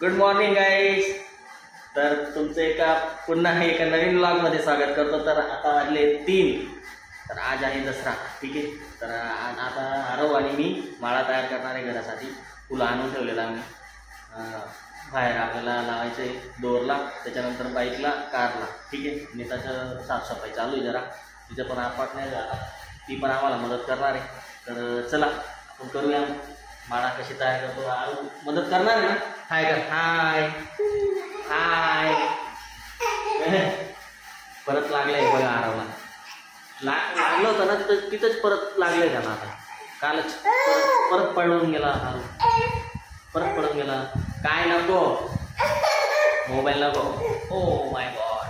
Good morning guys. तर तुमचं पुन्हा एका नवीन व्लॉगमध्ये स्वागत करतो. तर आता वाजले 3. तर आज आहे दसरा. ठीक आहे. तर आता आरव आणि मी माळा तयार करणार आहे घरासाठी. फुलं आणून ठेवलेलं आम्ही बाहेर आपल्याला लावायचं आहे दोरला, त्याच्यानंतर बाईकला, कारला. ठीक आहे. नीताचं साफसफाई चालू आहे जरा, तिचं पण आपाट नाही झाला, ती पण आम्हाला मदत करणार आहे. तर चला आपण करूया. माळा कशी तयार करतो आरव मदत करणार आहे ना. हाय कर. हाय हाय. परत लागलंय बघा आरवला. लागलं होतं ना तर तिथंच परत लागलंय त्याला. आता कालच परत पडून गेला आरव, परत पडून गेला. काय नको, मोबाईल नको. Oh my God.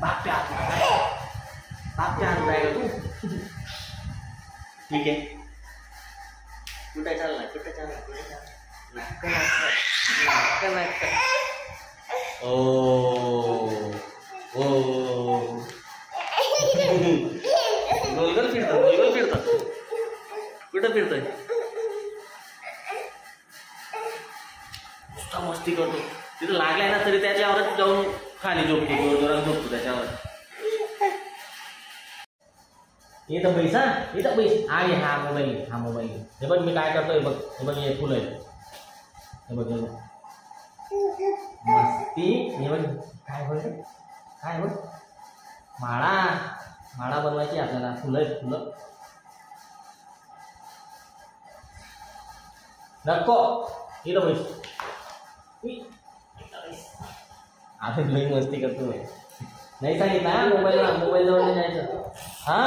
बाप्या बाप्या हात जायला तू. ठीक आहे. कुठे चाललाय, कुठे चाललाय, कुठे चाललाय. ओ ओ गोलगोल फिरतो, गोलगोल फिरतो. कुठं फिरतोय? नुसता मस्ती करतो. तिथं लागलाय ना तरी त्याच्यावरच जाऊन खाली झोपतो, जोरात झोपतो त्याच्यावर. इथं पैसा, इथं पैसा. हा मोबाईल, हा मोबाईल. हे बघ मी काय करतोय बघ. हे बघ हे फुलं आहे. हे बघ, हे बघ मस्ती. हे बघ काय बघ, काय बघ. माळा, माळा बनवायची आपल्याला. फुलं आहेत, फुलं नको. इथं पैसा. आता लई मस्ती करतो. नाही सांगितलं हा मोबाईलला, मोबाईल जवळ नाही जायचं. हा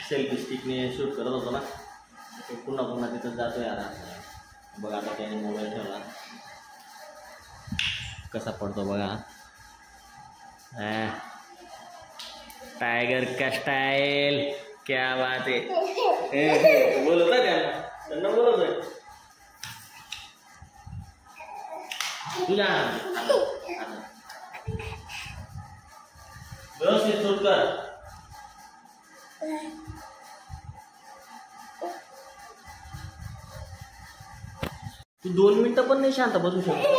सेल्फी स्टिकने शूट करत होतो ना, ते पुन्हा पुन्हा तिथं जातोय. आता बघा, आता त्याने मोबाईल ठेवला कसा पडतो बघा. टायगर का स्टाईल, क्या बात आहे. बोलतोय त्यांना बोलतोय तुला. व्यवस्थित शूट कर. तू 2 मिनिटं पण नाही शांत बसू शकतो.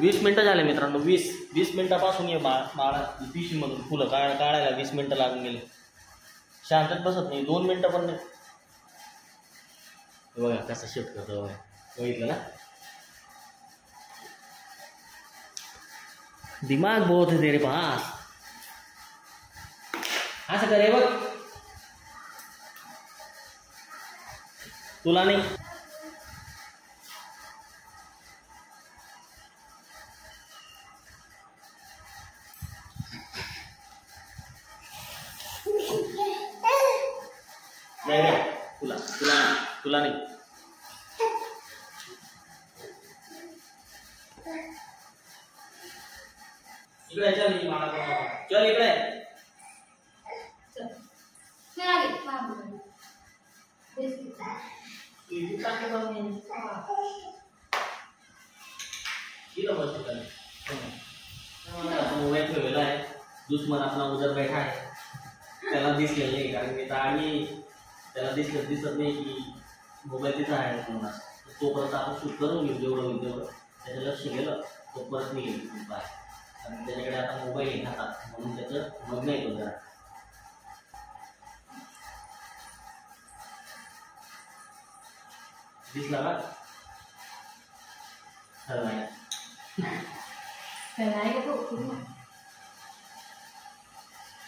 20 मिनिटं झाले मित्रांनो. 20 मिनिटापासून ये माळा पिशवीमधून फुलं काढायला 20 मिनिटं लागून गेले. शांतच बसत नाही 2 मिनिटं पण नाही. बघा कसं शूट करतो, बघितलं ना. दिमाग बहुत है तेरे पास. असं करे बघ. तुला नाही. नाही तुला तुला तुला नाही. इकडे चल. मला चल इकडे. मोबाईल ठेवलेला आहे. दुश्मन आपला उधर बैठा आहे. त्याला दिसलेलं नाही, कारण की आणि त्याला दिसत नाही की मोबाईल तिथं आहे म्हणून. तोपर्यंत आपण शूट करून घेऊ जेवढं होईल तेवढं. त्याचं लक्ष गेलं तो परत नाही गेलं बाहेर, कारण त्याच्याकडे आता मोबाईल हातात म्हणून त्याचं मग नाही तो जरा. दिसला का?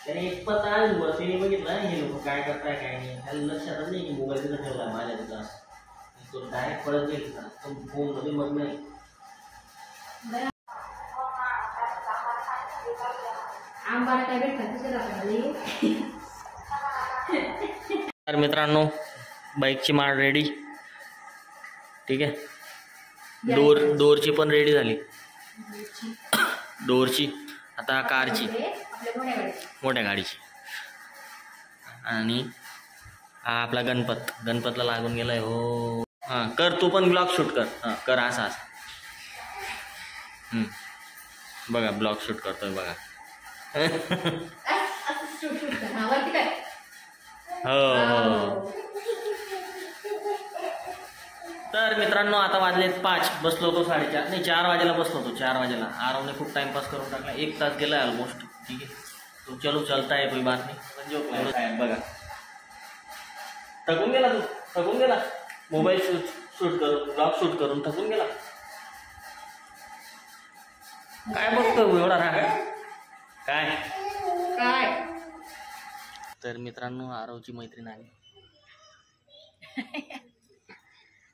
त्याने एक पत्ता तिने बघितला हे लोक काय करताय काय नाही. त्याला लक्षातच नाही की मोबाईल तिथं ठेवला माझ्या तिथं. तो डायरेक्ट पळत गेल फोन मध्ये मग नाही. तर मित्रांनो बाईकची माळ रेडी. ठीक आहे. डोरची पण रेडी झाली. डोरची आता कारची, मोठ्या गाडीची. आणि हा आपला गणपतला लागून गेलाय. हो हां कर, तू पण ब्लॉग शूट कर. हां कर असा असा. बघा ब्लॉग शूट करतोय बघा. हो हो तर मित्रांनो आता वाजलेत 5, बसलो होतो 4:30 नाही 4 वाजेला बसलो होतो 4 वाजेला. आरवने खूप टाइमपास करून टाकला, 1 तास गेला ऑलमोस्ट. ठीक आहे तो चलो चलता है कोई बात नाही. बघा थकून गेला तू, थकून गेला मोबाईल शूट करून, ब्लॉग शूट करून थकून गेला. काय बघतो एवढा राग काय काय. तर मित्रांनो आरवची मैत्रीण आहे.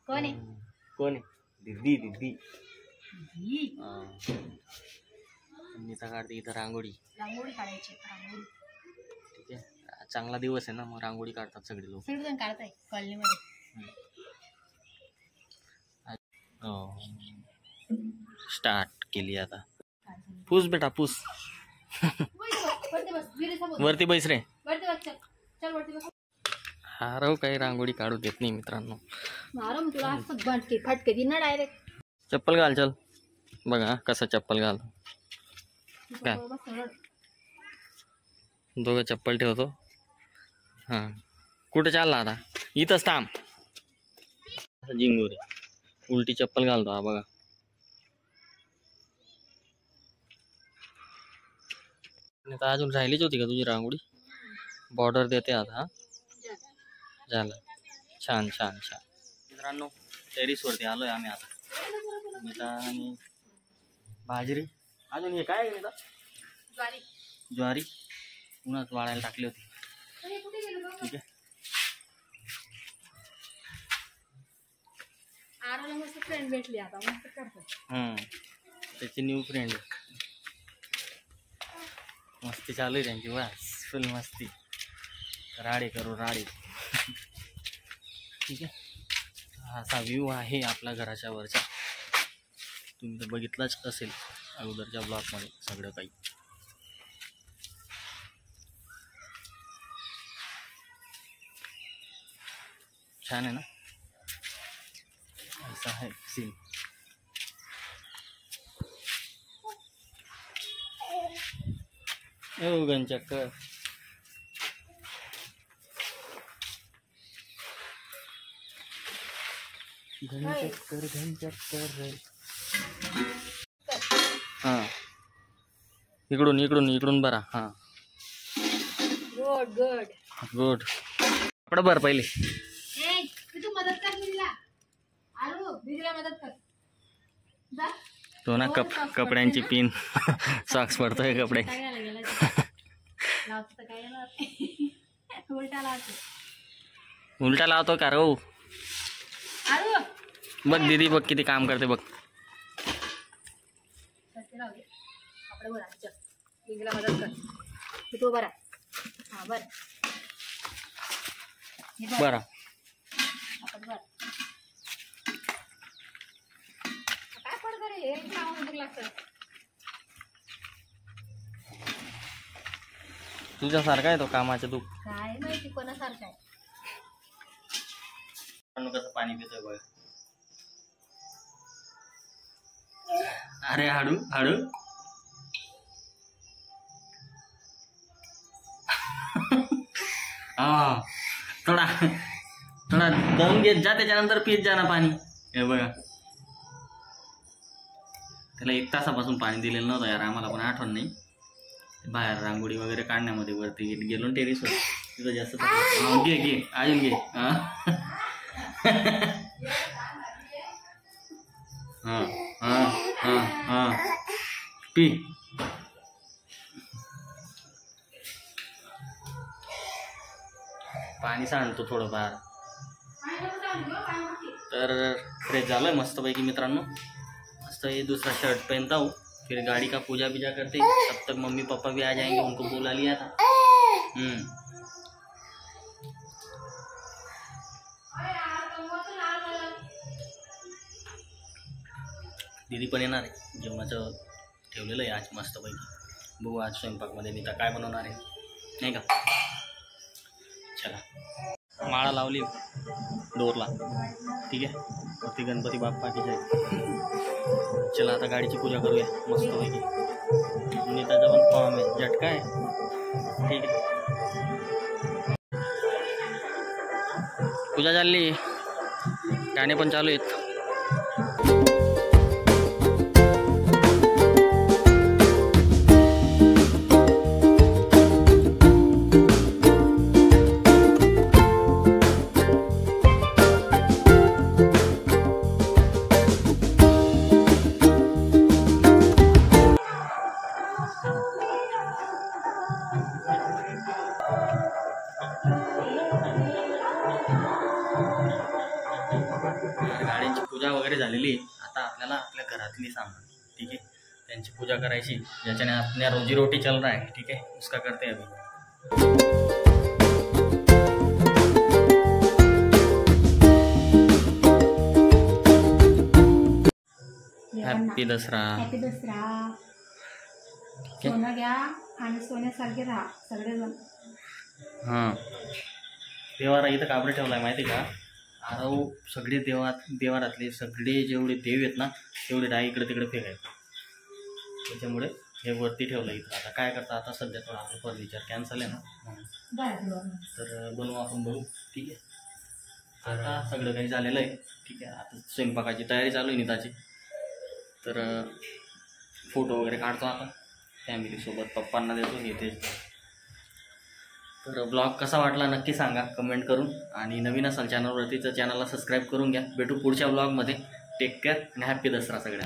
कोण आहे? कोण आहे? दीदी. दीदी नीता काढते इथं रांगोळी. रांगोळी काढायची रांगोळी. ठीक आहे चांगला दिवस आहे ना मग रांगोळी काढतात सगळे लोक. सगळेजण काढताय कॉलनीमध्ये. स्टार्ट केली आता. पूस बेटा पूस. वरती बैस रे. हारव काही रांगोळी काढू देत नाही मित्रांनो. फटके दिन डायरेक्ट. चप्पल घाल चल. बघा कसा चप्पल घाल. काय दोघं चप्पल ठेवतो. हां कुठे चालला आता? इथंच थांब. जिंगुरे उलटी चप्पल घालतो हा बघा. आता अजून राहिलीच होती का तुझी रांगोळी? बॉर्डर देते आता. हा झालं छान छान छान. मित्रांनो टेरिसवरती आलोय आम्ही आता. नीता आणि बाजरी अजून हे काय नीता? ज्वारी उन्हात वाळायला टाकली होती. ठीक आहे फ्रेंड भेटली आता मस्त करतो. त्याची न्यू फ्रेंड मस्ती चालू आहे त्यांची. बस फुल मस्ती राडे करू राडे. ठीक आहे असा व्ह्यू आहे आपल्या घराच्या वरचा. तुम्ही तर बघितलाच असेल अगोदरच्या ब्लॉगमध्ये सगळं काही. छान आहे ना ऐसा है सीन. गणचक्कर घनचक्कर घनचक्कर. हां इकडून इकडून इकडून बरा. हां गुड गुड गुड. कपडा भर पहिले. तू मदत कर मला. आरू दीदीला मदत कर जा. तो ना कपड्यांची पिन सॉक्स पडतोय कपडे. उलटा लावतो का रो? बघ दीदी बघ किती काम करते बघ. मदत कर तू बरा. हा बरं बरं काय पडत रे लागतं. तुझ्यासारखा आहे तो कामाचा तू. काय माहिती कोणासारखा आहे. कसं पाणी पितोय बघ. अरे हाडू हाडू. हा थोडा थोडा दम घेत जा त्याच्यानंतर पीत जा ना पाणी. हे बघा त्याला 1 तासापासून पाणी दिलेलं नव्हतं यार आम्हाला पण आठवण नाही. बाहेर रांगोळी वगैरे काढण्यामध्ये वरती गेलो टेरिसवर तिथं जास्त. घे घे अजून घे. हां हां हां हां पी. पाणी सांडतो थोडंफार. तर फ्रेश झालोय मस्तपैकी मित्रांनो. मस्त ये दूसरा शर्ट पहनता हूँ फिर गाड़ी का पूजा बीजा करते. तब तक मम्मी पापा भी आ जाएंगे. उनको बुला लिया था. दीदी पण येणार आहे. जेवणाचं ठेवलेलं आहे आज मस्तपैकी. बघू आज स्वयंपाकमध्ये नीता काय बनवणार आहे नाही का. चला माळा लावली डोरला. ठीक आहे वरती गणपती बाप्पाची जय. चला आता गाडीची पूजा करूया मस्तपैकी. नीताचा पण फॉर्म आहे झटका आहे. ठीक आहे पूजा चालली. गाणे पण चालू आहेत. गाड्यांची पूजा वगैरे झालेली आहे. आता आपल्याला आपल्या घरातली सामान, ठीक आहे, त्यांची पूजा करायची, ज्याच्याने आपल्या रोजीरोटी चल रहा है, ठीक है, उसका करते हैं अभी. हॅपी दसरा. हॅपी दसरा. सोनं घ्या आणि सोन्यासारखे राहा सगळेजण. हां, देवारा इथं काबरे ठेवलाय माहिती का? आरव सगळे देवारातले सगळे जेवढे देव आहेत ना तेवढे डाय इकडे तिकडे फेकायचे. त्याच्यामुळे हे वरती ठेवलं इथं. आता काय करता, आता सध्या थोडं आपलं फर्निचर कॅन्सल आहे ना, तर बनवू आपण बघू, ठीक आहे. आता सगळं काही झालेलं आहे, ठीक आहे. आता स्वयंपाकाची तयारी चालू आहे नीताची. तर फोटो वगैरे काढतो आता फॅमिलीसोबत, पप्पांना देतो हे ते. तर ब्लॉग कसा वाटला नक्की सांगा कमेंट करून, आणि नवीन असाल चॅनलवरती तर चॅनलला सबस्क्राईब करून घ्या. भेटू पुढच्या ब्लॉगमध्ये. टेक केअर आणि हॅपी दसरा सगळ्या.